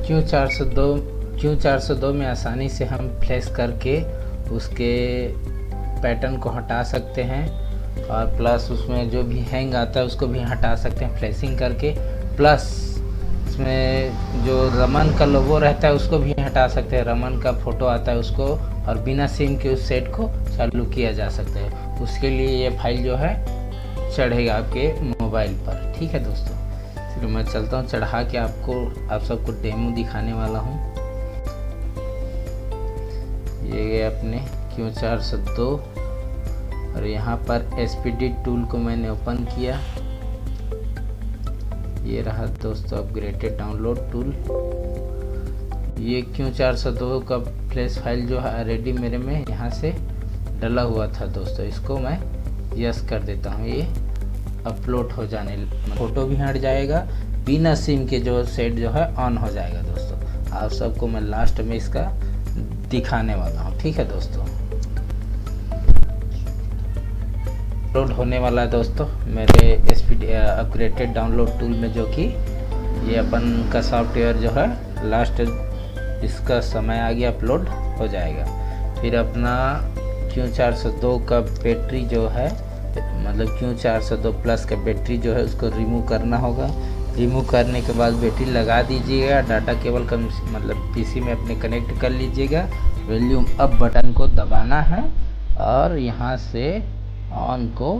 Q402 में आसानी से हम फ्लैश करके उसके पैटर्न को हटा सकते हैं और प्लस उसमें जो भी हैंग आता है उसको भी हटा सकते हैं फ्लैशिंग करके। प्लस इसमें जो रमन का लोगो रहता है उसको भी हटा सकते हैं, रमन का फ़ोटो आता है उसको, और बिना सिम के उस सेट को चालू किया जा सकता है। उसके लिए ये फाइल जो है चढ़ेगा आपके मोबाइल पर। ठीक है दोस्तों, फिर मैं चलता हूँ चढ़ा के आप सबको डेमो दिखाने वाला हूँ। ये गए अपने Q402 और यहाँ पर SPD टूल को मैंने ओपन किया। ये रहा दोस्तों अपग्रेडेड डाउनलोड टूल। ये Q402 का फ्लैश फाइल जो है ऑलरेडी मेरे में यहाँ से डला हुआ था दोस्तों, इसको मैं यस कर देता हूँ। ये अपलोड हो जाने, फ़ोटो भी हट जाएगा, बिना सिम के जो सेट जो है ऑन हो जाएगा दोस्तों। आप सबको मैं लास्ट में इसका दिखाने वाला हूँ। ठीक है दोस्तों, अपलोड होने वाला है दोस्तों मेरे SPD अपग्रेडेड डाउनलोड टूल में, जो कि ये अपन का सॉफ्टवेयर जो है लास्ट इसका समय आ गया, अपलोड हो जाएगा। फिर अपना Q402 का बैटरी जो है, मतलब Q402 प्लस का बैटरी जो है उसको रिमूव करना होगा। रिमूव करने के बाद बैटरी लगा दीजिएगा, डाटा केबल का मतलब PC में अपने कनेक्ट कर लीजिएगा। वॉल्यूम अप बटन को दबाना है और यहाँ से ऑन को